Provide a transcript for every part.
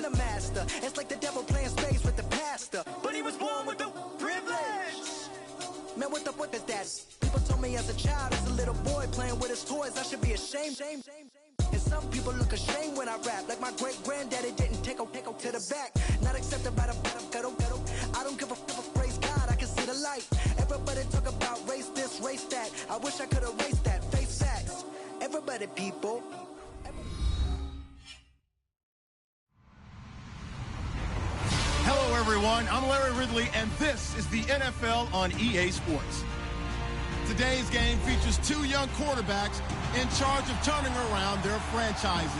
the master. It's like the devil playing space with the pastor. But he was born with the privilege. Man, what is that? People told me as a child, as a little boy playing with his toys, I should be ashamed. And some people look ashamed when I rap, like my great-granddaddy didn't take a to the back. Not accepted by the ghetto. I don't give a praise God, I can see the light. Everybody talk about race this, race that. I wish I could erase that, face facts. Everybody, people. Hello, everyone. I'm Larry Ridley, and this is the NFL on EA Sports. Today's game features two young quarterbacks in charge of turning around their franchises.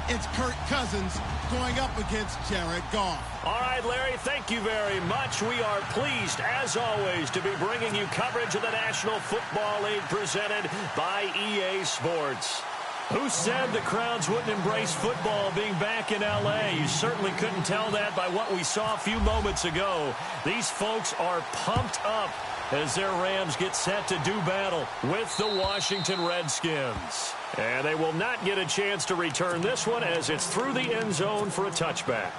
It's Kirk Cousins going up against Jared Goff. All right, Larry, thank you very much. We are pleased, as always, to be bringing you coverage of the National Football League presented by EA Sports. Who said the crowds wouldn't embrace football being back in L.A.? You certainly couldn't tell that by what we saw a few moments ago. These folks are pumped up as their Rams get set to do battle with the Washington Redskins. And they will not get a chance to return this one as it's through the end zone for a touchback.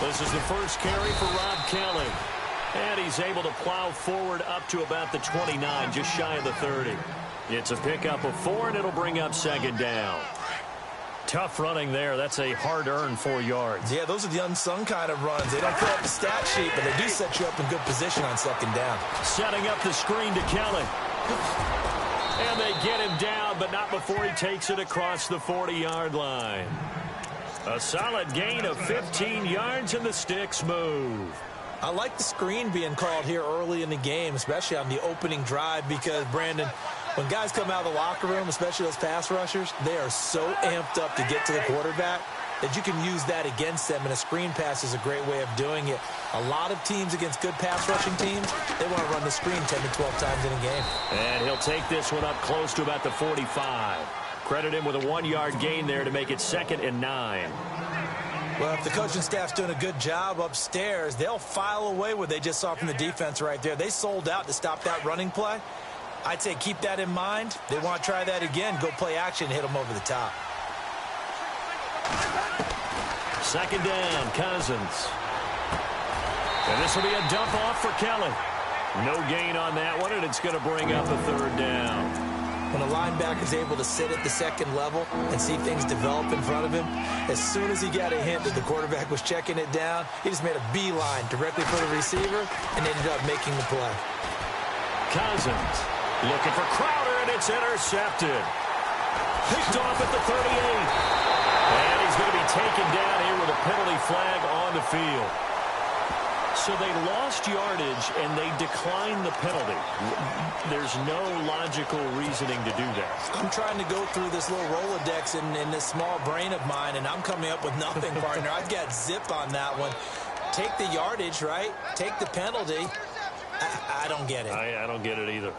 This is the first carry for Rob Kelly. And he's able to plow forward up to about the 29, just shy of the 30. It's a pickup of 4, and it'll bring up second down. Tough running there. That's a hard-earned 4 yards. Yeah, those are the unsung kind of runs. They don't fill up the stat sheet, but they do set you up in good position on second down. Setting up the screen to Kelly. And they get him down, but not before he takes it across the 40-yard line. A solid gain of 15 yards, and the sticks move. I like the screen being called here early in the game, especially on the opening drive, because, Brandon, when guys come out of the locker room, especially those pass rushers, they are so amped up to get to the quarterback that you can use that against them, and a screen pass is a great way of doing it. A lot of teams against good pass rushing teams, they want to run the screen 10 to 12 times in a game. And he'll take this one up close to about the 45. Credit him with a 1-yard gain there to make it 2nd and 9. Well, if the coaching staff's doing a good job upstairs, they'll file away what they just saw from the defense right there. They sold out to stop that running play. I'd say keep that in mind. They want to try that again. Go play action and hit them over the top. Second down, Cousins. And this will be a dump off for Kelly. No gain on that one, and it's going to bring up a 3rd down. When a linebacker is able to sit at the second level and see things develop in front of him, as soon as he got a hint that the quarterback was checking it down, he just made a beeline directly for the receiver and ended up making the play. Cousins looking for Crowder, and it's intercepted. Picked off at the 38. And he's going to be taken down here with a penalty flag on the field. So they lost yardage, and they declined the penalty. There's no logical reasoning to do that. I'm trying to go through this little Rolodex in this small brain of mine, and I'm coming up with nothing, partner. I've got zip on that one. Take the yardage, right? Take the penalty. I don't get it. I don't get it either.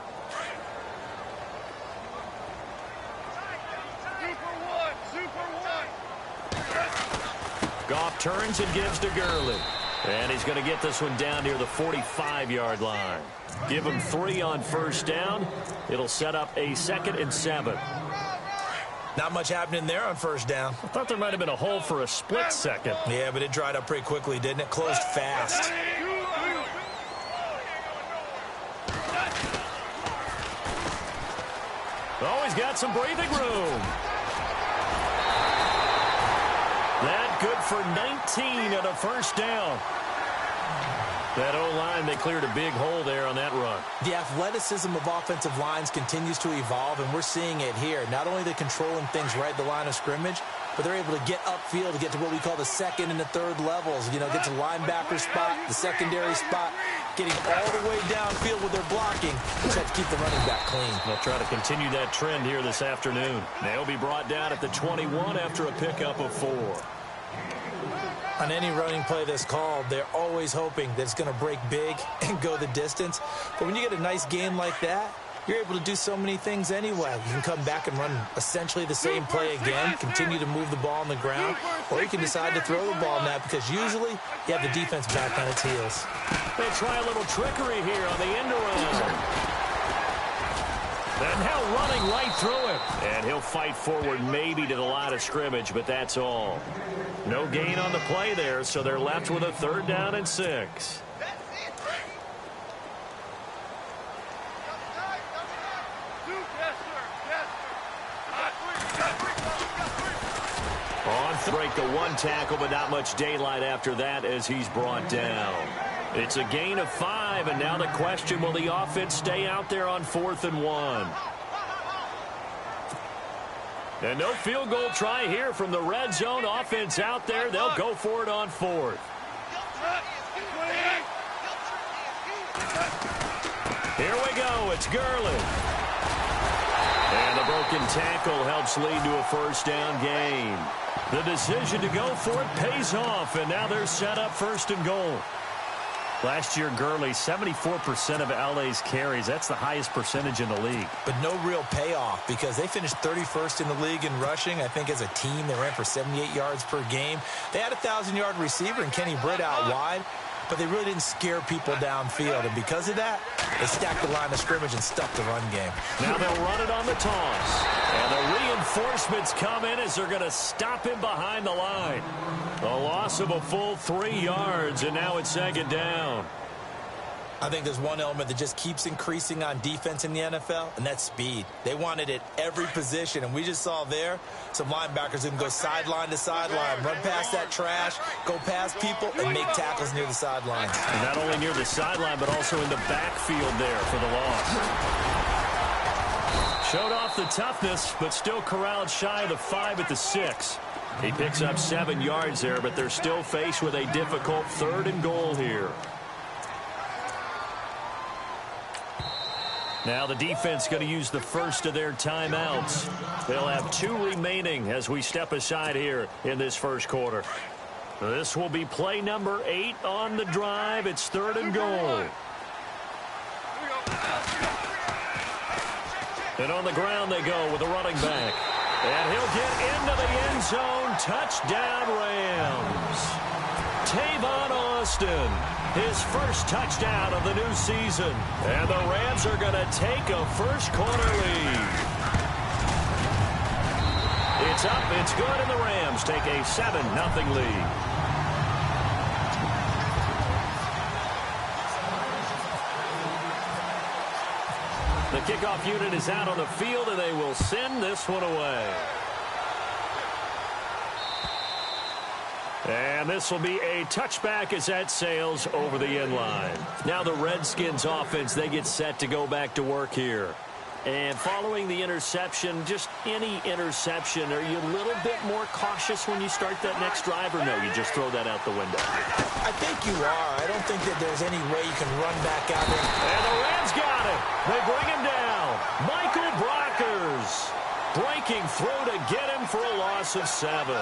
Goff turns and gives to Gurley. And he's going to get this one down near the 45-yard line. Give him 3 on first down. It'll set up a 2nd and 7. Not much happening there on first down. I thought there might have been a hole for a split second. Yeah, but it dried up pretty quickly, didn't it? Closed fast. Always got some breathing room. That good for 19 and a first down. That O-line, they cleared a big hole there on that run. The athleticism of offensive lines continues to evolve, and we're seeing it here. Not only are they controlling things right at the line of scrimmage, but they're able to get upfield to get to what we call the 2nd and the 3rd levels. You know, get to the linebacker spot, the secondary spot, getting all the way downfield with their blocking, which have to keep the running back clean. They'll try to continue that trend here this afternoon. They'll be brought down at the 21 after a pickup of 4. On any running play that's called, they're always hoping that it's going to break big and go the distance. But when you get a nice gain like that, you're able to do so many things anyway. You can come back and run essentially the same play again, continue to move the ball on the ground, or you can decide to throw the ball now because usually you have the defense back on its heels. They try a little trickery here on the end around. And now running right through him. And he'll fight forward maybe to the line of scrimmage, but that's all. No gain on the play there, so they're left with a 3rd down and 6. On break the 1 tackle, but not much daylight after that as he's brought down. It's a gain of 5, and now the question, will the offense stay out there on 4th and 1? And no field goal try here from the red zone. Offense out there. They'll go for it on 4th. Here we go. It's Gurley. And the broken tackle helps lead to a 1st down gain. The decision to go for it pays off, and now they're set up 1st and goal. Last year, Gurley, 74% of LA's carries. That's the highest percentage in the league. But no real payoff because they finished 31st in the league in rushing. I think as a team, they ran for 78 yards per game. They had a 1,000-yard receiver in Kenny Britt out wide, but they really didn't scare people downfield. And because of that, they stacked the line of scrimmage and stuck the run game. Now they'll run it on the toss. And the reinforcements come in as they're going to stop him behind the line. A loss of a full 3 yards, and now it's 2nd down. I think there's one element that just keeps increasing on defense in the NFL, and that's speed. They want it at every position, and we just saw there some linebackers who can go sideline to sideline, run past that trash, go past people, and make tackles near the sidelines. And not only near the sideline, but also in the backfield there for the loss. Showed off the toughness, but still corralled shy of the 5 at the 6. He picks up 7 yards there, but they're still faced with a difficult 3rd and goal here. Now the defense going to use the first of their timeouts. They'll have 2 remaining as we step aside here in this 1st quarter. This will be play number 8 on the drive. It's 3rd and goal. And on the ground they go with a running back. And he'll get into the end zone. Touchdown, Rams. Tavon Austin, his first touchdown of the new season. And the Rams are going to take a 1st quarter lead. It's up, it's good, and the Rams take a 7-0 lead. The kickoff unit is out on the field, and they will send this one away. And this will be a touchback as that sails over the end line. Now the Redskins offense, they get set to go back to work here. And following the interception, just any interception, are you a little bit more cautious when you start that next drive, or no, you just throw that out the window? I think you are. I don't think that there's any way you can run back out there. And the Rams got it. They bring him down. Michael Brockers breaking through to get him for a loss of 7.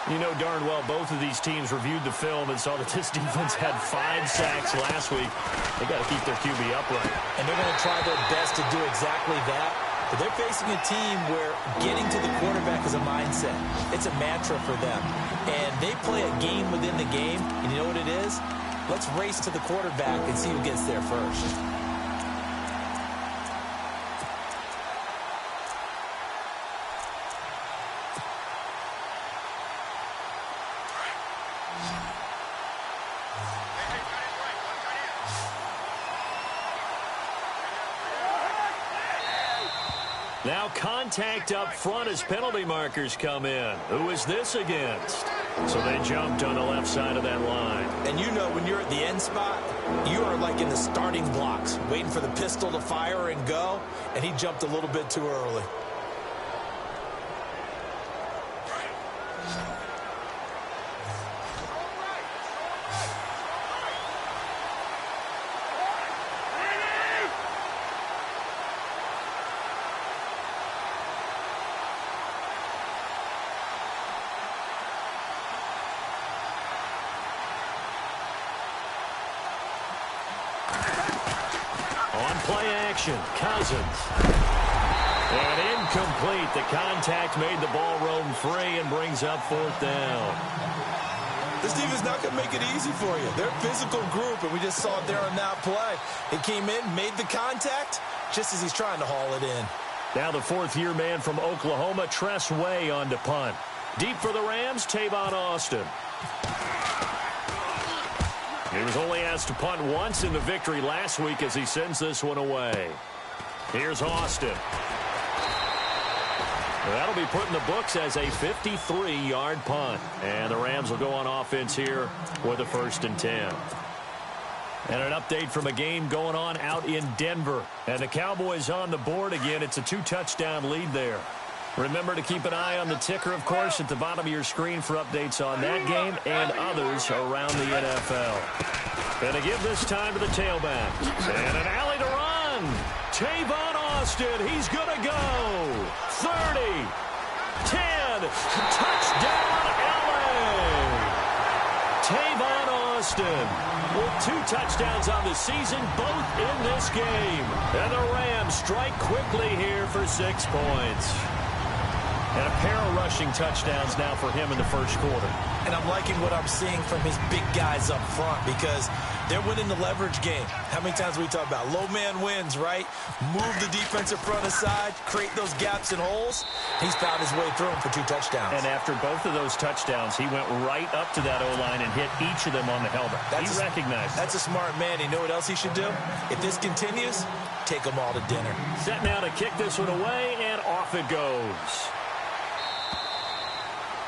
You know darn well both of these teams reviewed the film and saw that this defense had 5 sacks last week. They got to keep their QB upright. And they're going to try their best to do exactly that. But they're facing a team where getting to the quarterback is a mindset. It's a mantra for them. And they play a game within the game. And you know what it is? Let's race to the quarterback and see who gets there first. Now contact up front as penalty markers come in. Who is this against? So they jumped on the left side of that line. And you know when you're at the end spot, you are like in the starting blocks, waiting for the pistol to fire and go, and he jumped a little bit too early. Play action. Cousins. And incomplete. The contact made the ball roam free and brings up 4th down. This defense not going to make it easy for you. They're a physical group, and we just saw it there on that play. He came in, made the contact, just as he's trying to haul it in. Now the 4th-year man from Oklahoma, Tress Way, on to punt. Deep for the Rams, Tavon Austin. He was only asked to punt once in the victory last week as he sends this one away. Here's Austin. That'll be put in the books as a 53-yard punt. And the Rams will go on offense here with a 1st and 10. And an update from a game going on out in Denver. And the Cowboys on the board again. It's a 2-touchdown lead there. Remember to keep an eye on the ticker, of course, at the bottom of your screen for updates on that game and others around the NFL. And to give this time to the tailback. And an alley to run. Tavon Austin, he's going to go. 30, 10, touchdown LA. Tavon Austin with 2 touchdowns on the season, both in this game. And the Rams strike quickly here for 6 points. And a pair of rushing touchdowns now for him in the 1st quarter. And I'm liking what I'm seeing from his big guys up front because they're winning the leverage game. How many times we talk about low man wins, right? Move the defensive front aside, create those gaps and holes. He's found his way through them for 2 touchdowns. And after both of those touchdowns, he went right up to that O-line and hit each of them on the helmet. He recognized it. That's a smart man. You know what else he should do? If this continues, take them all to dinner. Set now to kick this one away, and off it goes.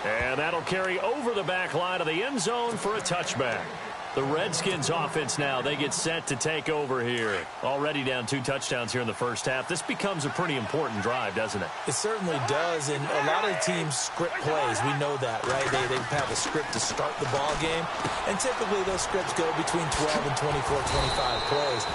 And that'll carry over the back line of the end zone for a touchback. The Redskins offense now, they get set to take over here. Already down 2 touchdowns here in the 1st half. This becomes a pretty important drive, doesn't it? It certainly does, and a lot of teams script plays. We know that, right? They have a script to start the ball game, and typically those scripts go between 12 and 24, 25 plays.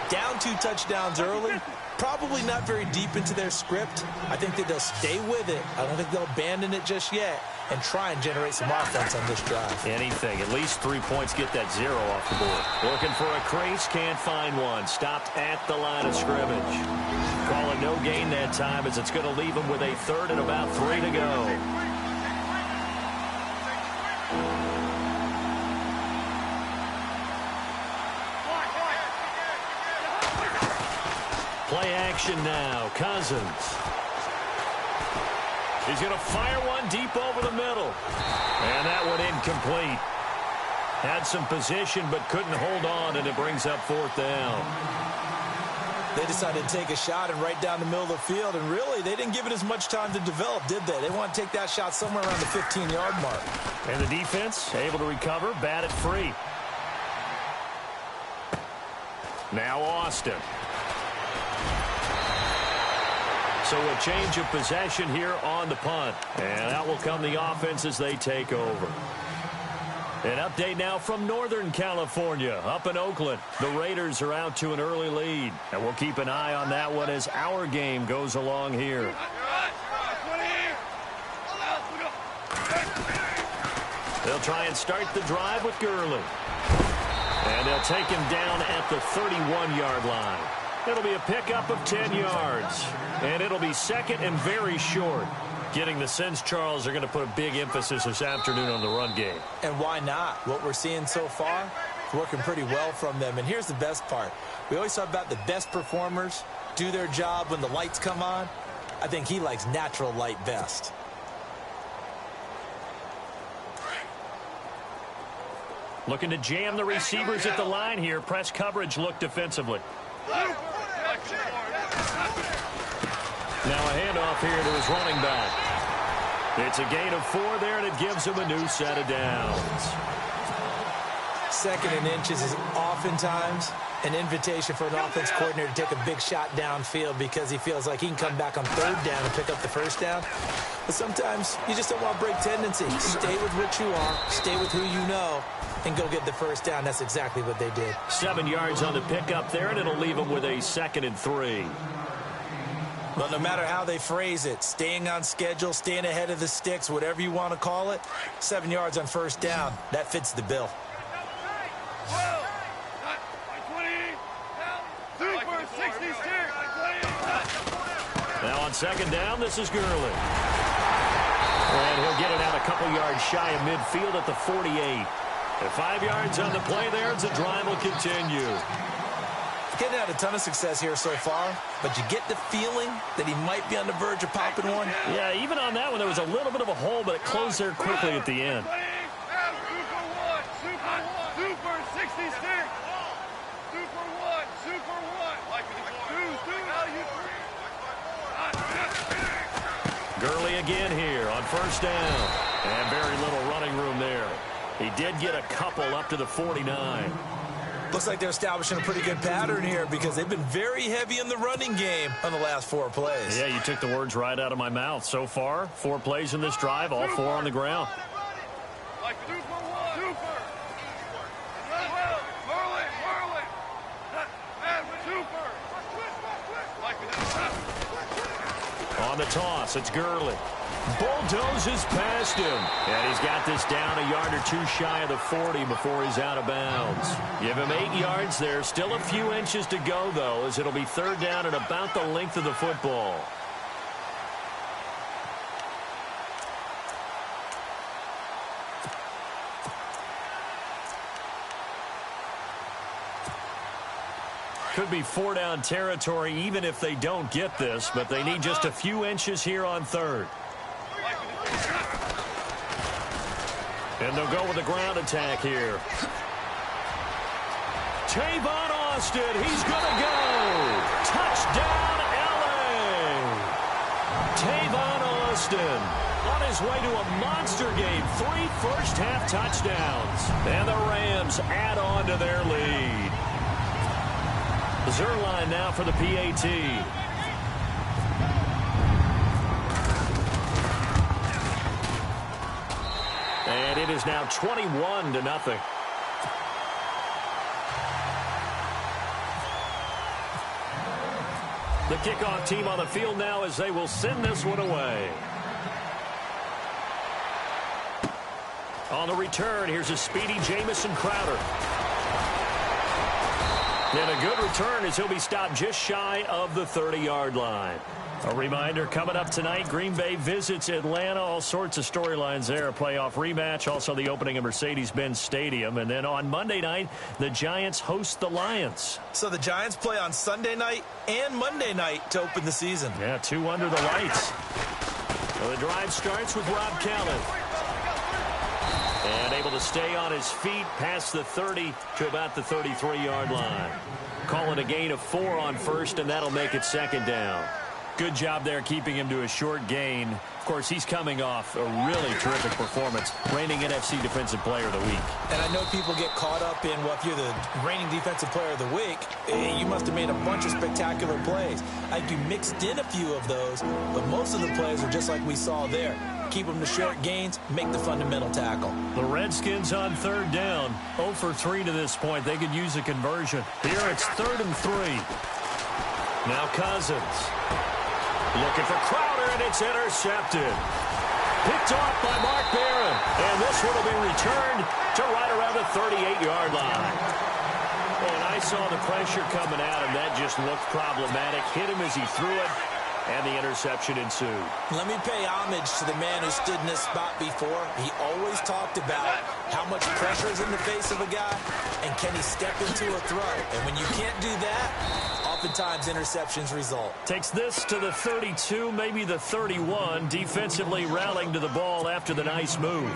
Down 2 touchdowns early, probably not very deep into their script. I think that they'll stay with it. I don't think they'll abandon it just yet and try and generate some offense on this drive. Anything. At least 3 points, get that 0 off the board. Looking for a crease, can't find one. Stopped at the line of scrimmage. Call it no gain that time as it's going to leave him with a 3rd and about 3 to go. Play action now. Cousins. He's going to fire one deep over the middle. And that one incomplete. Had some position but couldn't hold on, and it brings up 4th down. They decided to take a shot and right down the middle of the field, and really they didn't give it as much time to develop, did they? They want to take that shot somewhere around the 15-yard mark. And the defense able to recover, bat it free. Now Austin. So a change of possession here on the punt. And out will come the offense as they take over. An update now from Northern California, up in Oakland. The Raiders are out to an early lead. And we'll keep an eye on that one as our game goes along here. They'll try and start the drive with Gurley. And they'll take him down at the 31-yard line. It'll be a pickup of 10 yards. And it'll be 2nd and very short. Getting the sense, Charles, are going to put a big emphasis this afternoon on the run game. And why not? What we're seeing so far is working pretty well from them. And here's the best part. We always talk about the best performers do their job when the lights come on. I think he likes natural light best. Looking to jam the receivers at the line here. Press coverage look defensively. Now a handoff here to his running back. It's a gain of 4 there, and it gives him a new set of downs. 2nd and inches is oftentimes an invitation for an offense coordinator to take a big shot downfield because he feels like he can come back on 3rd down and pick up the 1st down. But sometimes you just don't want to break tendency. Stay with what you are, stay with who you know, and go get the 1st down. That's exactly what they did. 7 yards on the pickup there, and it'll leave him with a 2nd and 3. But no matter how they phrase it, staying on schedule, staying ahead of the sticks, whatever you want to call it, 7 yards on 1st down, that fits the bill. Now on second down, this is Gurley. And he'll get it out a couple yards shy of midfield at the 48. And 5 yards on the play there as the drive will continue. Getting out a ton of success here so far, but you get the feeling that he might be on the verge of popping one. Yeah, even on that one, there was a little bit of a hole, but it closed there quickly at the end. Super 66. Super 1. Super 1. Gurley again here on first down. And very little running room there. He did get a couple up to the 49. Looks like they're establishing a pretty good pattern here because they've been very heavy in the running game on the last 4 plays. Yeah, you took the words right out of my mouth. So far, 4 plays in this drive, all 4 on the ground. On the toss, it's Gurley. Bulldozes past him. And he's got this down a yard or 2 shy of the 40 before he's out of bounds. Give him 8 yards there. Still a few inches to go, though, as it'll be third down and about the length of the football. Could be 4-down territory even if they don't get this, but they need just a few inches here on third. And they'll go with a ground attack here. Tavon Austin, he's going to go. Touchdown, L.A. Tavon Austin on his way to a monster game. 3 first-half touchdowns. And the Rams add on to their lead. Zerline now for the PAT. And it is now 21-0. The kickoff team on the field now as they will send this one away. On the return, here's a speedy Jamison Crowder. And a good return as he'll be stopped just shy of the 30-yard line. A reminder, coming up tonight, Green Bay visits Atlanta. All sorts of storylines there. A playoff rematch, also the opening of Mercedes-Benz Stadium. And then on Monday night, the Giants host the Lions. So the Giants play on Sunday night and Monday night to open the season. Yeah, 2 under the lights. So the drive starts with Rob Kellett. And able to stay on his feet past the 30 to about the 33-yard line. Calling a gain of 4 on first, and that'll make it second down. Good job there keeping him to a short gain. Of course, he's coming off a really terrific performance, reigning NFC Defensive Player of the Week. And I know people get caught up in, well, if you're the reigning Defensive Player of the Week, you must have made a bunch of spectacular plays. I think you mixed in a few of those, but most of the plays are just like we saw there. Keep them to short gains, make the fundamental tackle. The Redskins on third down, 0 for 3 to this point. They could use a conversion. Here it's 3rd and 3. Now Cousins. Looking for Crowder, and it's intercepted. Picked off by Mark Barron. And this one will be returned to right around the 38-yard line. And I saw the pressure coming at him. That just looked problematic. Hit him as he threw it, and the interception ensued. Let me pay homage to the man who stood in this spot before. He always talked about how much pressure is in the face of a guy, and can he step into a throw. And when you can't do that, oftentimes interceptions result. Takes this to the 32, maybe the 31, defensively rallying to the ball after the nice move.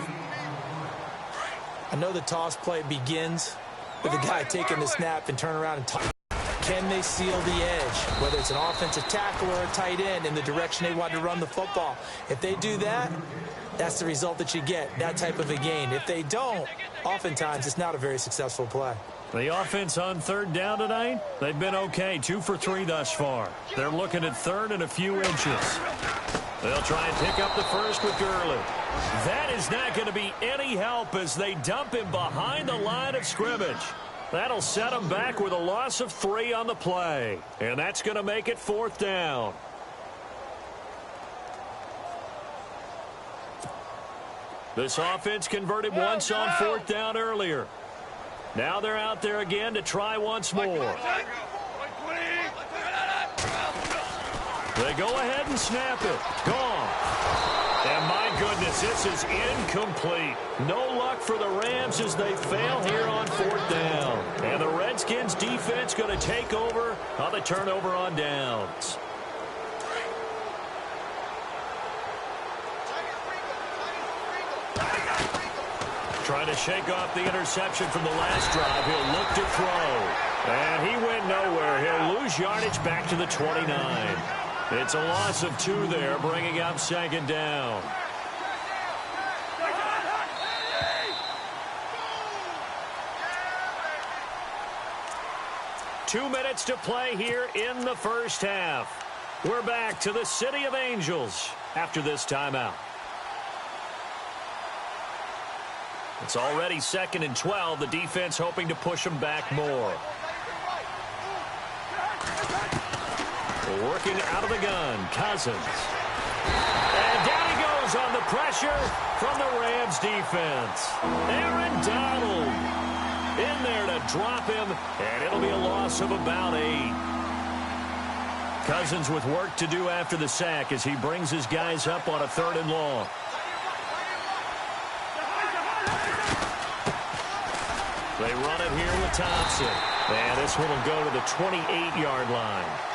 I know the toss play begins with a guy taking the snap and turn around and toss. Can they seal the edge, whether it's an offensive tackle or a tight end, in the direction they want to run the football? If they do that, that's the result that you get, that type of a gain. If they don't, oftentimes it's not a very successful play. The offense on third down tonight, they've been okay, 2 for 3 thus far. They're looking at third and a few inches. They'll try and pick up the first with Gurley. That is not going to be any help as they dump him behind the line of scrimmage. That'll set him back with a loss of 3 on the play. And that's going to make it 4th down. This offense converted once on 4th down earlier. Now they're out there again to try once more. They go ahead and snap it. Gone. And my goodness, this is incomplete. No luck for the Rams as they fail here on 4th down. And the Redskins defense going to take over on the turnover on downs. Trying to shake off the interception from the last drive. He'll look to throw. And he went nowhere. He'll lose yardage back to the 29. It's a loss of 2 there, bringing up 2nd down. Two minutes to play here in the first half. We're back to the City of Angels after this timeout. It's already 2nd and 12. The defense hoping to push them back more. Working out of the gun, Cousins. And down he goes on the pressure from the Rams defense. Aaron Donald in there to drop him, and it'll be a loss of about 8. Cousins with work to do after the sack as he brings his guys up on a 3rd and long. They run it here with Thompson. And this one will go to the 28-yard line.